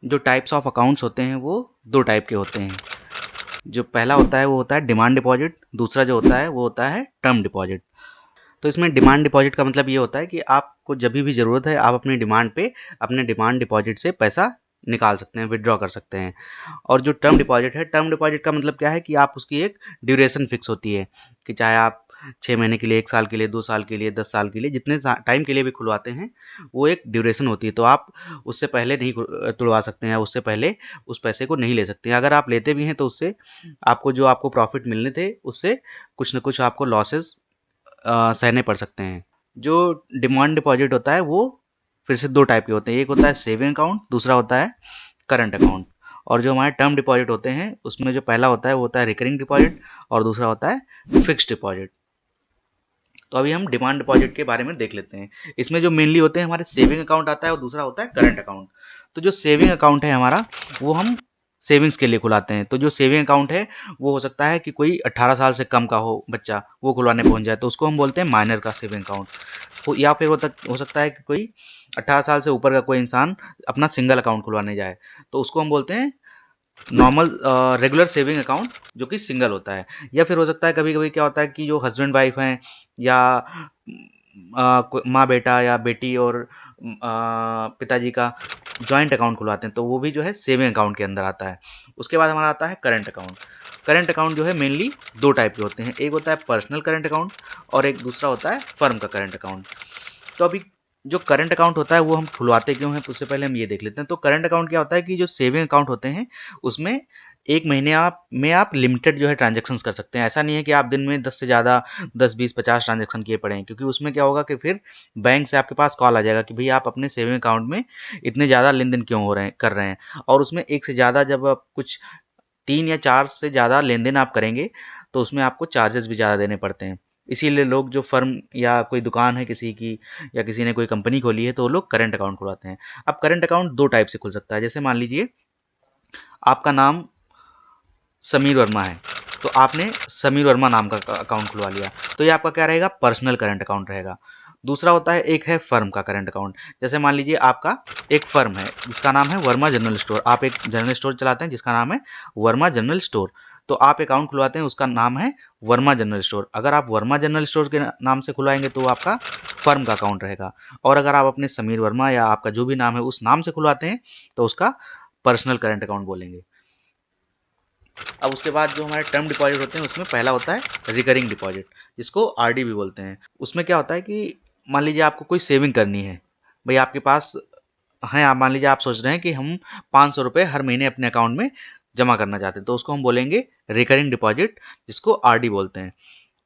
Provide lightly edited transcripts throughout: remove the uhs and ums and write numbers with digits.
जो types of accounts होते हैं वो 2 टाइप के होते हैं। जो पहला होता है वो होता है डिमांड डिपॉजिट, दूसरा जो होता है वो होता है टर्म डिपॉजिट। तो इसमें डिमांड डिपॉजिट का मतलब ये होता है कि आपको जभी भी ज़रूरत है आप अपनी डिमांड पे अपने डिमांड डिपॉजिट से पैसा निकाल सकते हैं, विथड्रॉ कर सकते हैं। और जो टर्म डिपॉजिट है, टर्म डिपॉजिट का मतलब क्या है कि आप उसकी एक ड्यूरेशन फिक्स होती है कि चाहे आप 6 महीने के लिए, 1 साल के लिए, 2 साल के लिए, 10 साल के लिए, जितने टाइम के लिए भी खुलवाते हैं वो एक ड्यूरेशन होती है। तो आप उससे पहले नहीं तुड़वा सकते हैं, उससे पहले उस पैसे को नहीं ले सकते हैं। अगर आप लेते भी हैं तो उससे आपको जो आपको प्रॉफिट मिलने थे उससे कुछ न कुछ आपको लॉसेस सहने पड़ सकते हैं। जो डिमांड डिपॉजिट होता है वो फिर से 2 टाइप के होते हैं, एक होता है सेविंग अकाउंट, दूसरा होता है करंट अकाउंट। और जो हमारे टर्म डिपॉजिट होते हैं उसमें जो पहला होता है वो होता है रिकरिंग डिपॉजिट और दूसरा होता है फिक्स्ड डिपॉजिट। तो अभी हम डिमांड डिपॉजिट के बारे में देख लेते हैं। इसमें जो मेनली होते हैं हमारे सेविंग अकाउंट आता है और दूसरा होता है करंट अकाउंट। तो जो सेविंग अकाउंट है हमारा वो हम सेविंग्स के लिए खुलाते हैं। तो जो सेविंग अकाउंट है वो हो सकता है कि कोई 18 साल से कम का हो बच्चा, वो खुलवाने पहुंच जाए तो उसको हम बोलते हैं माइनर का सेविंग अकाउंट। या फिर हो सकता है कि कोई 18 साल से ऊपर का कोई इंसान अपना सिंगल अकाउंट खुलवाने जाए तो उसको हम बोलते हैं नॉर्मल रेगुलर सेविंग अकाउंट जो कि सिंगल होता है। या फिर हो सकता है कभी कभी क्या होता है कि जो हस्बैंड वाइफ हैं या माँ बेटा या बेटी और पिताजी का जॉइंट अकाउंट खुलवाते हैं तो वो भी जो है सेविंग अकाउंट के अंदर आता है। उसके बाद हमारा आता है करंट अकाउंट। करंट अकाउंट जो है मेनली 2 टाइप के होते हैं, एक होता है पर्सनल करंट अकाउंट और एक दूसरा होता है फर्म का करंट अकाउंट। तो अभी जो करंट अकाउंट होता है वो हम खुलवाते क्यों हैं उससे पहले हम ये देख लेते हैं। तो करंट अकाउंट क्या होता है कि जो सेविंग अकाउंट होते हैं उसमें 1 महीने आप लिमिटेड जो है ट्रांज़ैक्शंस कर सकते हैं। ऐसा नहीं है कि आप दिन में 10 से ज़्यादा 10, 20, 50 ट्रांज़ैक्शन किए पड़े हैं, क्योंकि उसमें क्या होगा कि फिर बैंक से आपके पास कॉल आ जाएगा कि भई आप अपने सेविंग अकाउंट में इतने ज़्यादा लेन-देन क्यों हो रहे हैं कर रहे हैं। और उसमें 1 से ज़्यादा जब आप कुछ 3 या 4 से ज़्यादा लेन-देन आप करेंगे तो उसमें आपको चार्जेस भी ज़्यादा देने पड़ते हैं। इसीलिए लोग जो फर्म या कोई दुकान है किसी की या किसी ने कोई कंपनी खोली है तो वो लोग करंट अकाउंट खुलवाते हैं। अब करंट अकाउंट 2 टाइप से खुल सकता है। जैसे मान लीजिए आपका नाम समीर वर्मा है, तो आपने समीर वर्मा नाम का अकाउंट खुलवा लिया, तो ये आपका क्या रहेगा, पर्सनल करंट अकाउंट रहेगा। दूसरा होता है, एक है फर्म का करंट अकाउंट। जैसे मान लीजिए आपका एक फर्म है जिसका नाम है वर्मा जनरल स्टोर। आप एक जनरल स्टोर चलाते हैं जिसका नाम है वर्मा जनरल स्टोर। तो आप अकाउंट खुलवाते हैं उसका नाम है वर्मा जनरल स्टोर। अगर आप वर्मा जनरल स्टोर के नाम से खुलवाएंगे तो वो आपका फर्म का अकाउंट रहेगा। और अगर आप अपने समीर वर्मा या आपका जो भी नाम है उस नाम से खुलवाते हैं तो उसका पर्सनल करंट अकाउंट बोलेंगे। अब उसके बाद जो हमारे टर्म डिपॉजिट होते हैं उसमें पहला होता है रिकरिंग डिपॉजिट, जिसको आरडी भी बोलते हैं। उसमें क्या होता है कि मान लीजिए आपको कोई सेविंग करनी है, भाई आपके पास है, आप मान लीजिए आप सोच रहे हैं कि हम 500 रुपये हर महीने अपने अकाउंट में जमा करना चाहते हैं, तो उसको हम बोलेंगे रिकरिंग डिपॉजिट, जिसको आरडी बोलते हैं।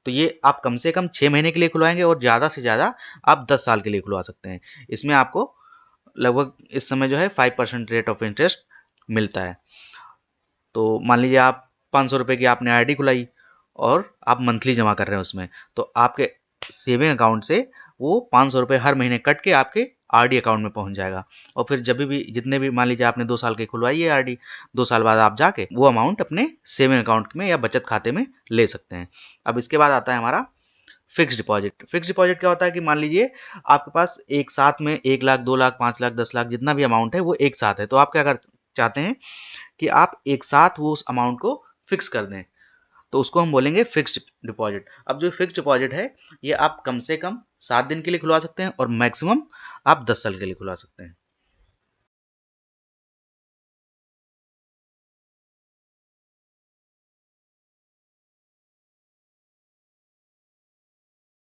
तो ये आप कम से कम 6 महीने के लिए खुलवाएंगे और ज़्यादा से ज़्यादा आप 10 साल के लिए खुलवा सकते हैं। इसमें आपको लगभग इस समय जो है 5% रेट ऑफ इंटरेस्ट मिलता है। तो मान लीजिए आप 500 रुपये की आपने आरडी खुलाई और आप मंथली जमा कर रहे हैं उसमें, तो आपके सेविंग अकाउंट से वो 500 रुपये हर महीने कट के आपके आरडी अकाउंट में पहुंच जाएगा। और फिर जब भी जितने भी मान लीजिए आपने 2 साल की खुलवाई है आरडी, 2 साल बाद आप जाके वो अमाउंट अपने सेविंग अकाउंट में या बचत खाते में ले सकते हैं। अब इसके बाद आता है हमारा फिक्स्ड डिपॉजिट। फिक्स्ड डिपॉजिट क्या होता है कि मान लीजिए आपके पास एक साथ में 1 लाख, 2 लाख, 5 लाख, 10 लाख जितना भी अमाउंट है वो एक साथ है। तो आप क्या कर चाहते हैं कि आप एक साथ वो उस अमाउंट को फिक्स कर दें, तो उसको हम बोलेंगे फिक्स्ड डिपॉजिट। अब जो फिक्स्ड डिपॉजिट है ये आप कम से कम 7 दिन के लिए खुलवा सकते हैं और मैक्सिमम आप 10 साल के लिए खुलवा सकते हैं।